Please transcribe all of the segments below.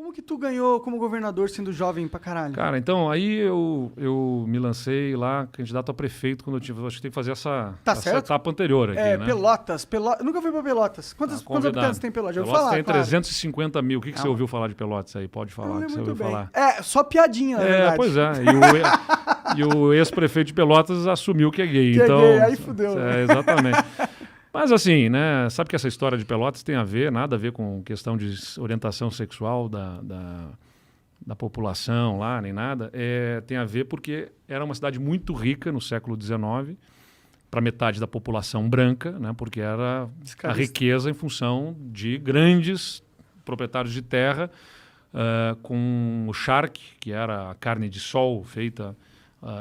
Como que tu ganhou como governador sendo jovem pra caralho? Cara, então, aí eu me lancei lá, candidato a prefeito, quando eu tive. Acho que tem que fazer essa etapa anterior aqui, né? Pelotas. Eu nunca fui pra Pelotas. Quantos habitantes tem Pelotas? Já ouviu falar, tem claro. 350 mil. O que você ouviu falar de Pelotas aí? Pode falar. Não Que você muito ouviu bem. falar. Só piadinha, na verdade. Pois é. E o ex-prefeito de Pelotas assumiu que é gay. Que então, é gay, aí fudeu. Exatamente. Mas assim, né? Sabe que essa história de Pelotas tem nada a ver com questão de orientação sexual da população lá, nem nada. Tem a ver porque era uma cidade muito rica no século XIX, para metade da população branca, né? Porque era a riqueza em função de grandes proprietários de terra, com o charque, que era a carne de sol feita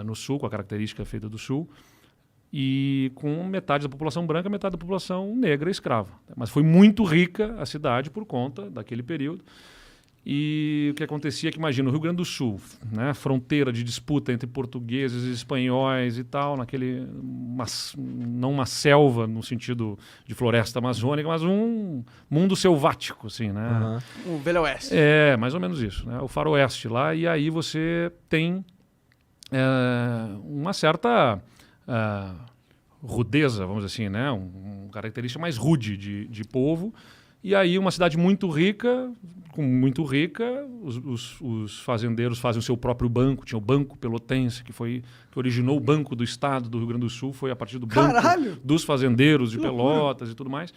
no sul, com a característica feita do sul, e com metade da população branca, metade da população negra escrava. Mas foi muito rica a cidade por conta daquele período. E o que acontecia é que, imagina, o Rio Grande do Sul, né, fronteira de disputa entre portugueses e espanhóis e tal, não uma selva no sentido de floresta amazônica, mas um mundo selvático, assim, né? O Velho Oeste. Mais ou menos isso, né? O faroeste lá, e aí você tem uma certa rudeza, vamos dizer assim, né? Uma característica mais rude de povo. E aí uma cidade muito rica, os fazendeiros fazem o seu próprio banco. Tinha o Banco Pelotense, que originou o Banco do Estado do Rio Grande do Sul, foi a partir do Banco dos Fazendeiros de Pelotas e tudo mais.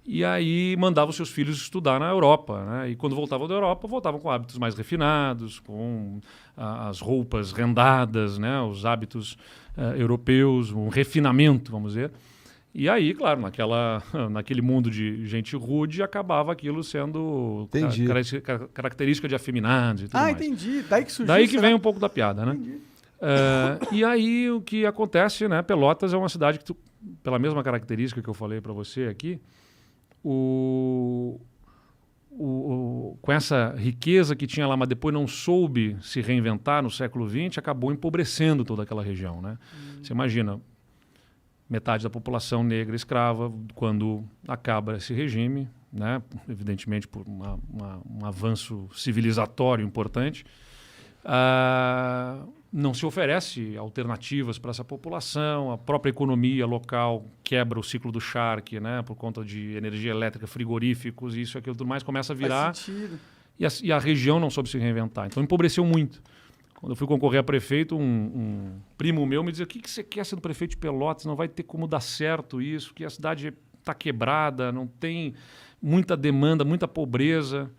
E aí mandavam os seus filhos estudar na Europa, né? E quando voltavam da Europa, voltavam com hábitos mais refinados, com as roupas rendadas, né? Os hábitos europeus, um refinamento, vamos dizer. E aí, claro, naquele mundo de gente rude, acabava aquilo sendo característica de afeminados e tudo mais. Entendi. Daí que surgiu. Daí que vem um pouco da piada, né? E aí o que acontece, né? Pelotas é uma cidade que, pela mesma característica que eu falei para você aqui, com essa riqueza que tinha lá, mas depois não soube se reinventar no século XX, acabou empobrecendo toda aquela região, né? Você imagina, metade da população negra escrava, quando acaba esse regime, né, evidentemente por um avanço civilizatório importante, não se oferece alternativas para essa população, a própria economia local quebra o ciclo do charque, né, por conta de energia elétrica, frigoríficos, isso e aquilo tudo mais, começa a virar, e a região não soube se reinventar, então empobreceu muito. Quando eu fui concorrer a prefeito, um primo meu me dizia: o que você quer sendo prefeito de Pelotas? Não vai ter como dar certo isso, que a cidade está quebrada, não tem muita demanda, muita pobreza.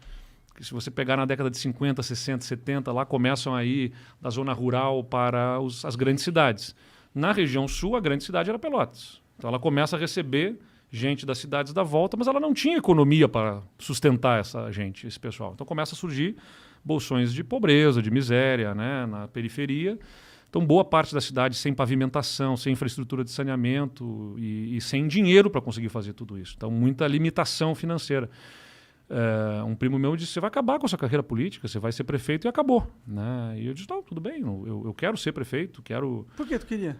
Que se você pegar na década de 50, 60, 70, lá começam aí da zona rural para as grandes cidades. Na região sul, a grande cidade era Pelotas. Então ela começa a receber gente das cidades da volta, mas ela não tinha economia para sustentar esse pessoal. Então começa a surgir bolsões de pobreza, de miséria, né, na periferia. Então, boa parte da cidade sem pavimentação, sem infraestrutura de saneamento e sem dinheiro para conseguir fazer tudo isso. Então, muita limitação financeira. Um primo meu disse: você vai acabar com a sua carreira política, você vai ser prefeito, e acabou. Né? E eu disse: não, tudo bem, eu quero ser prefeito, quero... Por que tu queria?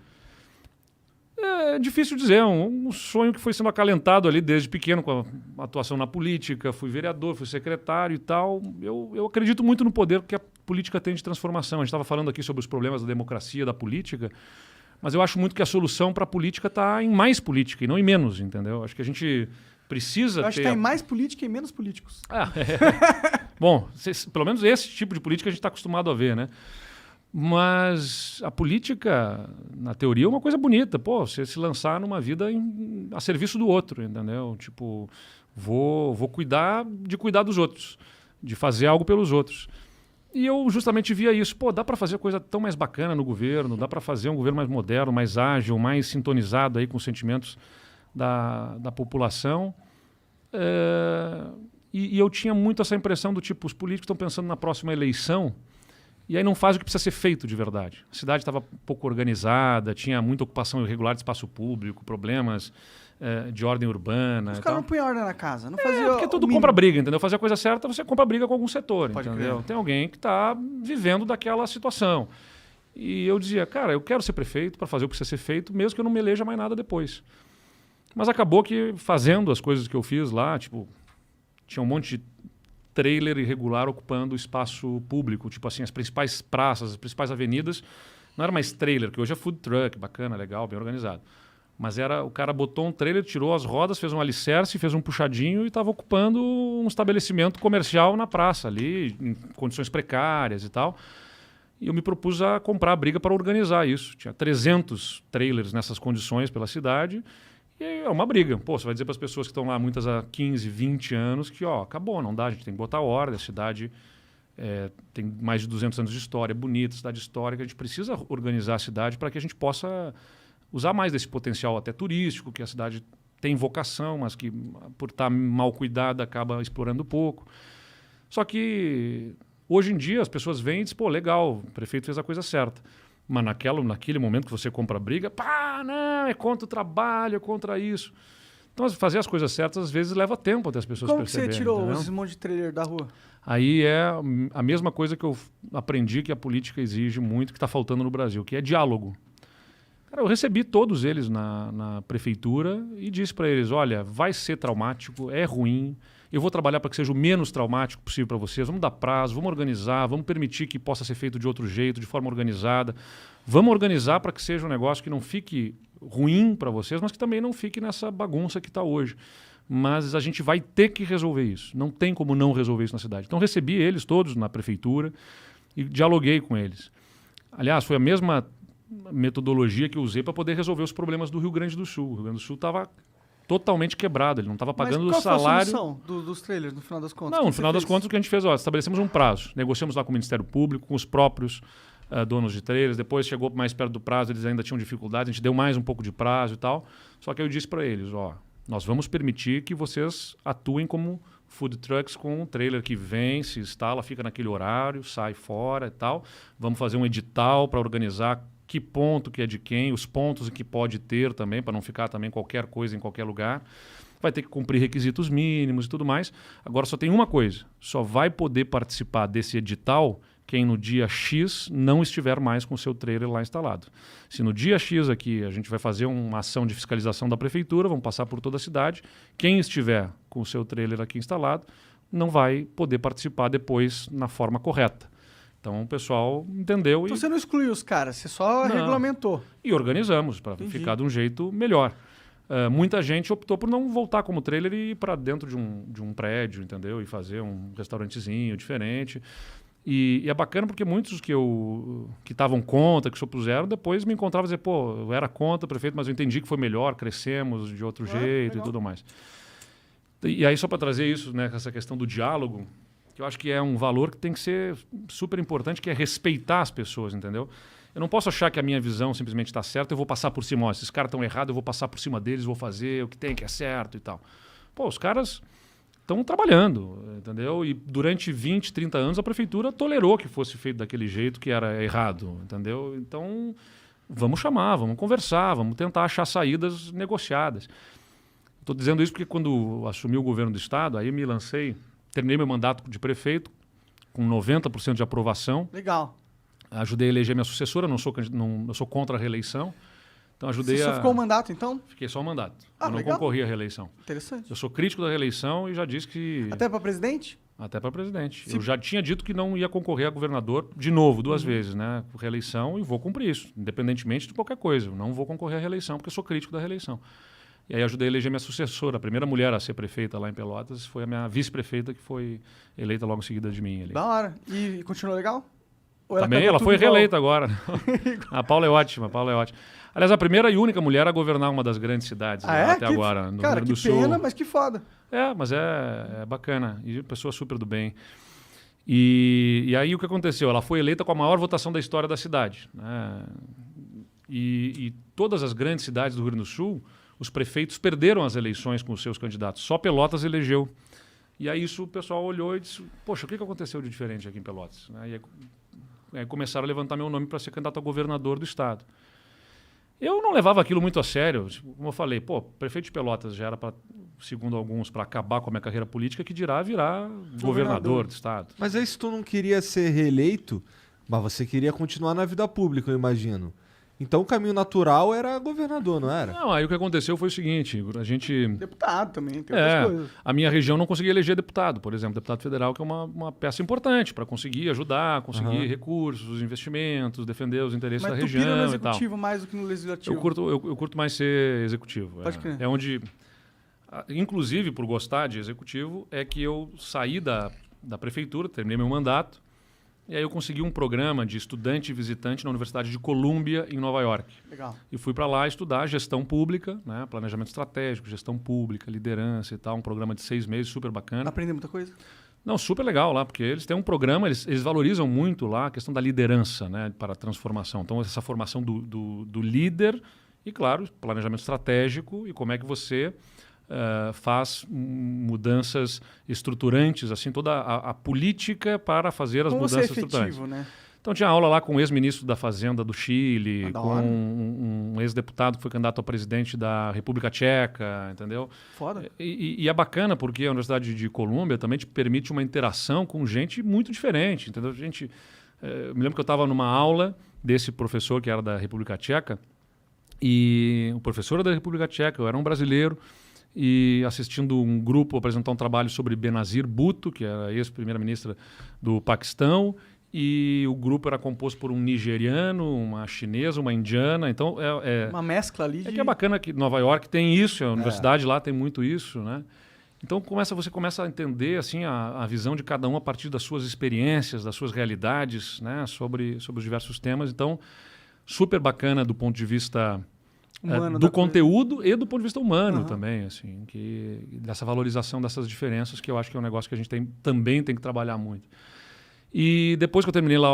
É difícil dizer, é um sonho que foi sendo acalentado ali desde pequeno, com a atuação na política, fui vereador, fui secretário e tal. Eu acredito muito no poder que a política tem de transformação. A gente estava falando aqui sobre os problemas da democracia, da política, mas eu acho muito que a solução para a política está em mais política e não em menos, entendeu? Acho que a gente precisa ter... Eu acho que está em mais política e menos políticos. Bom, pelo menos esse tipo de política a gente está acostumado a ver, né? Mas a política, na teoria, é uma coisa bonita. Pô, você se lançar numa vida a serviço do outro, entendeu? Tipo, vou cuidar dos outros, de fazer algo pelos outros. E eu justamente via isso. Pô, dá para fazer coisa tão mais bacana no governo, dá para fazer um governo mais moderno, mais ágil, mais sintonizado aí com os sentimentos da população. E eu tinha muito essa impressão do tipo, os políticos estão pensando na próxima eleição, e aí não faz o que precisa ser feito de verdade. A cidade estava pouco organizada, tinha muita ocupação irregular de espaço público, problemas de ordem urbana. Os caras não punham ordem na casa, não fazia. Porque tudo compra briga, entendeu? Fazer a coisa certa, você compra briga com algum setor, Pode entendeu? crer. Tem alguém que está vivendo daquela situação. E eu dizia: cara, eu quero ser prefeito para fazer o que precisa ser feito, mesmo que eu não me eleja mais nada depois. Mas acabou que, fazendo as coisas que eu fiz lá, tipo, tinha um monte de trailer irregular ocupando espaço público, tipo assim, as principais praças, as principais avenidas. Não era mais trailer, que hoje é food truck, bacana, legal, bem organizado. Mas o cara botou um trailer, tirou as rodas, fez um alicerce, fez um puxadinho e estava ocupando um estabelecimento comercial na praça ali, em condições precárias e tal. E eu me propus a comprar a briga para organizar isso. Tinha 300 trailers nessas condições pela cidade. E é uma briga. Pô, você vai dizer para as pessoas que estão lá, muitas há 15, 20 anos, que acabou, não dá, a gente tem que botar ordem, a cidade tem mais de 200 anos de história, bonita, cidade histórica, a gente precisa organizar a cidade para que a gente possa usar mais desse potencial até turístico, que a cidade tem vocação, mas que por estar mal cuidada acaba explorando pouco. Só que hoje em dia as pessoas vêm e dizem, pô, legal, o prefeito fez a coisa certa. Mas naquele momento que você compra a briga, não, é contra o trabalho, é contra isso. Então fazer as coisas certas às vezes leva tempo até as pessoas perceberem. Como você tirou esses monte de trailer da rua? Aí é a mesma coisa que eu aprendi que a política exige muito, que está faltando no Brasil, que é diálogo. Cara, eu recebi todos eles na prefeitura e disse para eles, olha, vai ser traumático, é ruim, eu vou trabalhar para que seja o menos traumático possível para vocês, vamos dar prazo, vamos organizar, vamos permitir que possa ser feito de outro jeito, de forma organizada, vamos organizar para que seja um negócio que não fique ruim para vocês, mas que também não fique nessa bagunça que está hoje. Mas a gente vai ter que resolver isso, não tem como não resolver isso na cidade. Então recebi eles todos na prefeitura e dialoguei com eles. Aliás, foi a mesma metodologia que eu usei para poder resolver os problemas do Rio Grande do Sul. O Rio Grande do Sul estava totalmente quebrado, ele não estava pagando o salário. Mas qual foi a solução dos trailers, no final das contas? Não, no final das contas o que a gente fez, estabelecemos um prazo, negociamos lá com o Ministério Público, com os próprios donos de trailers, depois chegou mais perto do prazo, eles ainda tinham dificuldade, a gente deu mais um pouco de prazo e tal, só que eu disse para eles, nós vamos permitir que vocês atuem como food trucks com um trailer que vem, se instala, fica naquele horário, sai fora e tal, vamos fazer um edital para organizar que ponto que é de quem, os pontos que pode ter também, para não ficar também qualquer coisa em qualquer lugar. Vai ter que cumprir requisitos mínimos e tudo mais. Agora só tem uma coisa, só vai poder participar desse edital quem no dia X não estiver mais com o seu trailer lá instalado. Se no dia X aqui a gente vai fazer uma ação de fiscalização da prefeitura, vamos passar por toda a cidade, quem estiver com o seu trailer aqui instalado não vai poder participar depois na forma correta. Então o pessoal entendeu. Então você não excluiu os caras, você só regulamentou. E organizamos para ficar de um jeito melhor. Muita gente optou por não voltar como trailer e ir para dentro de um prédio, entendeu? E fazer um restaurantezinho diferente. E é bacana porque muitos que estavam contra, que se opuseram, depois me encontravam e diziam, pô, eu era contra, prefeito, mas eu entendi que foi melhor, crescemos de outro jeito legal. E tudo mais. E aí só para trazer isso, né, essa questão do diálogo, que eu acho que é um valor que tem que ser super importante, que é respeitar as pessoas, entendeu? Eu não posso achar que a minha visão simplesmente está certa, eu vou passar por cima, esses caras estão errados, eu vou passar por cima deles, vou fazer o que tem, que é certo e tal. Pô, os caras estão trabalhando, entendeu? E durante 20, 30 anos a prefeitura tolerou que fosse feito daquele jeito que era errado, entendeu? Então, vamos chamar, vamos conversar, vamos tentar achar saídas negociadas. Estou dizendo isso porque quando assumi o governo do estado, aí me lancei, terminei meu mandato de prefeito com 90% de aprovação. Legal. Ajudei a eleger minha sucessora, eu sou contra a reeleição. Então ajudei Você só ficou o mandato, então? Fiquei só o mandato. Eu não legal. concorri à reeleição. Interessante. Eu sou crítico da reeleição e já disse que... Até para presidente? Até para presidente. Eu já tinha dito que não ia concorrer a governador de novo, 2 vezes, né? Reeleição, e vou cumprir isso, independentemente de qualquer coisa. Eu não vou concorrer à reeleição, porque eu sou crítico da reeleição. E aí ajudei a eleger minha sucessora. A primeira mulher a ser prefeita lá em Pelotas foi a minha vice-prefeita, que foi eleita logo em seguida de mim. Ali. Da hora. E continuou legal? Também, ela foi reeleita agora. A Paula é ótima, Aliás, a primeira e única mulher a governar uma das grandes cidades até agora, no Rio Grande do Sul. Cara, que pena, mas que foda. Mas é bacana. E pessoa super do bem. E aí o que aconteceu? Ela foi eleita com a maior votação da história da cidade. Né? E todas as grandes cidades do Rio Grande do Sul, os prefeitos perderam as eleições com os seus candidatos. Só Pelotas elegeu. E aí isso o pessoal olhou e disse, poxa, o que aconteceu de diferente aqui em Pelotas? E aí começaram a levantar meu nome para ser candidato a governador do estado. Eu não levava aquilo muito a sério. Como eu falei, prefeito de Pelotas já era, segundo alguns, para acabar com a minha carreira política, que dirá virar governador do estado. Mas aí se tu não queria ser reeleito, mas você queria continuar na vida pública, eu imagino. Então o caminho natural era governador, não era? Não, aí o que aconteceu foi o seguinte, a gente... Deputado também, tem outras coisas. A minha região não conseguia eleger deputado, por exemplo, deputado federal, que é uma peça importante para conseguir ajudar, conseguir recursos, investimentos, defender os interesses da região e tal. Mas tu pira no executivo mais do que no legislativo? Eu curto mais ser executivo. Pode crer. É onde, inclusive por gostar de executivo, é que eu saí da prefeitura, terminei meu mandato, e aí eu consegui um programa de estudante e visitante na Universidade de Colômbia, em Nova York. Legal. E fui para lá estudar gestão pública, né, planejamento estratégico, gestão pública, liderança e tal, um programa de 6 meses, super bacana. Aprender muita coisa? Não, super legal lá, porque eles têm um programa, eles valorizam muito lá a questão da liderança, né, para a transformação. Então, essa formação do líder e, claro, planejamento estratégico e como é que você faz mudanças estruturantes, assim, toda a política para fazer as mudanças estruturantes. Né? Então, tinha aula lá com o ex-ministro da Fazenda do Chile, com um ex-deputado que foi candidato a presidente da República Tcheca, entendeu? Foda. E é bacana porque a Universidade de Colômbia também te permite uma interação com gente muito diferente, entendeu? Eu me lembro que eu estava numa aula desse professor que era da República Tcheca, e o professor era da República Tcheca, eu era um brasileiro, e assistindo um grupo apresentar um trabalho sobre Benazir Bhutto, que era ex-primeira-ministra do Paquistão, e o grupo era composto por um nigeriano, uma chinesa, uma indiana. Então uma mescla ali. É que é bacana que Nova York tem isso, a universidade lá tem muito isso, né? Então você começa a entender assim a visão de cada um a partir das suas experiências, das suas realidades, né? Sobre os diversos temas. Então, super bacana do ponto de vista do conteúdo e do ponto de vista humano também, assim, dessa valorização dessas diferenças, que eu acho que é um negócio que a gente também tem que trabalhar muito. E depois que eu terminei lá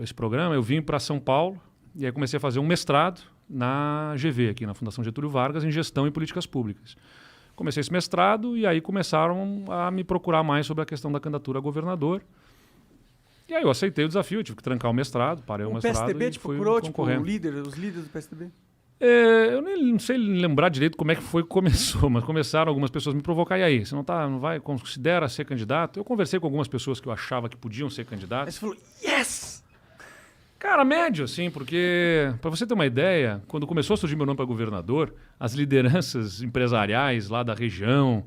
esse programa, eu vim para São Paulo e aí comecei a fazer um mestrado na GV, aqui na Fundação Getúlio Vargas, em Gestão e Políticas Públicas. Comecei esse mestrado e aí começaram a me procurar mais sobre a questão da candidatura a governador. E aí eu aceitei o desafio, eu tive que trancar o mestrado, parei o mestrado PSDB e te fui procurou, concorrendo. os líderes do PSDB? Eu nem não sei lembrar direito como é que foi que começou, mas começaram algumas pessoas a me provocar. E aí, você não vai, considera ser candidato? Eu conversei com algumas pessoas que eu achava que podiam ser candidatos. Aí você falou, yes! Cara, médio, assim, porque, para você ter uma ideia, quando começou a surgir meu nome para governador, as lideranças empresariais lá da região,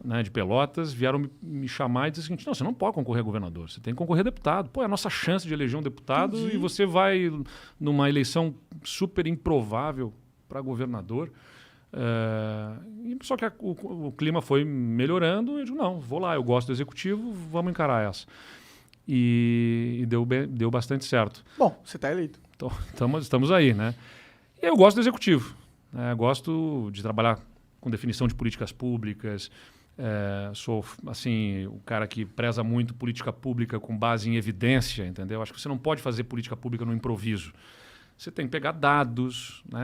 né, de Pelotas, vieram me chamar e dizer o seguinte: não, você não pode concorrer a governador, você tem que concorrer a deputado. Pô, é a nossa chance de eleger um deputado. Entendi. E você vai numa eleição super improvável para governador. Só que o clima foi melhorando e eu digo, não, vou lá, eu gosto do executivo, vamos encarar essa. E deu bastante certo. Bom, você está eleito. Então, estamos aí, né? E eu gosto do executivo. Gosto de trabalhar com definição de políticas públicas. Sou, assim, o cara que preza muito política pública com base em evidência, entendeu? Acho que você não pode fazer política pública no improviso. Você tem que pegar dados, né,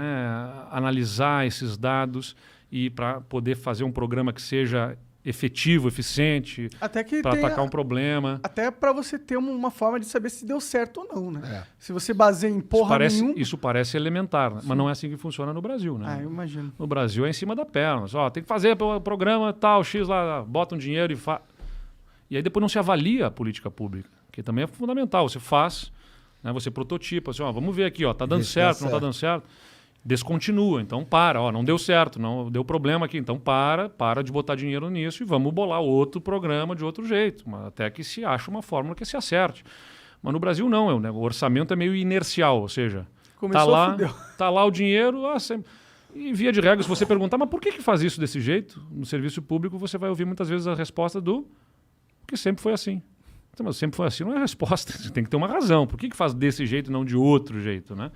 analisar esses dados e para poder fazer um programa que seja efetivo, eficiente, para atacar um problema. Até para você ter uma forma de saber se deu certo ou não, né? Se você baseia em porra nenhuma... Isso parece elementar, né? Mas não é assim que funciona no Brasil, né? Eu imagino. No Brasil é em cima da perna. Tem que fazer o programa tal, X lá, bota um dinheiro e faz. E aí depois não se avalia a política pública, que também é fundamental. Você faz, né? Você prototipa, assim, vamos ver aqui, tá dando certo, não tá dando certo. Descontinua, então não deu certo, não deu problema aqui, então para de botar dinheiro nisso e vamos bolar outro programa de outro jeito, até que se ache uma fórmula que se acerte. Mas no Brasil não, o orçamento é meio inercial, ou seja, tá lá o dinheiro, e via de regra, se você perguntar, mas por que faz isso desse jeito? No serviço público você vai ouvir muitas vezes a resposta porque sempre foi assim. Então, mas sempre foi assim, não é a resposta, você tem que ter uma razão, por que faz desse jeito e não de outro jeito, né?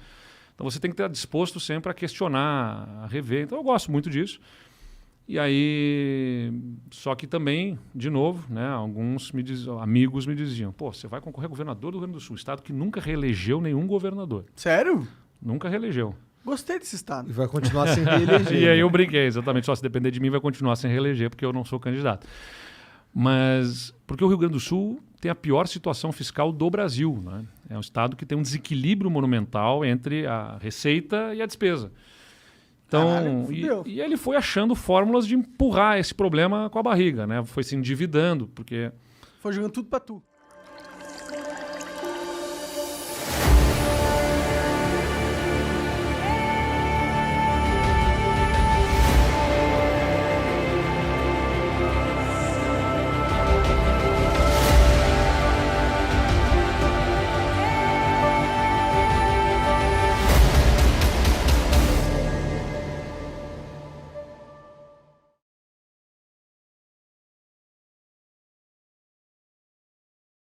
Então você tem que estar disposto sempre a questionar, a rever. Então eu gosto muito disso. E aí, só que também, de novo, né, alguns amigos me diziam, você vai concorrer a governador do Rio Grande do Sul, estado que nunca reelegeu nenhum governador. Sério? Nunca reelegeu. Gostei desse estado. E vai continuar sem reeleger. E aí eu brinquei, exatamente, só se depender de mim vai continuar sem reeleger, porque eu não sou candidato. Mas, porque o Rio Grande do Sul tem a pior situação fiscal do Brasil, né? É um estado que tem um desequilíbrio monumental entre a receita e a despesa. Então, e ele foi achando fórmulas de empurrar esse problema com a barriga, né? Foi se endividando, porque... Foi jogando tudo para tu.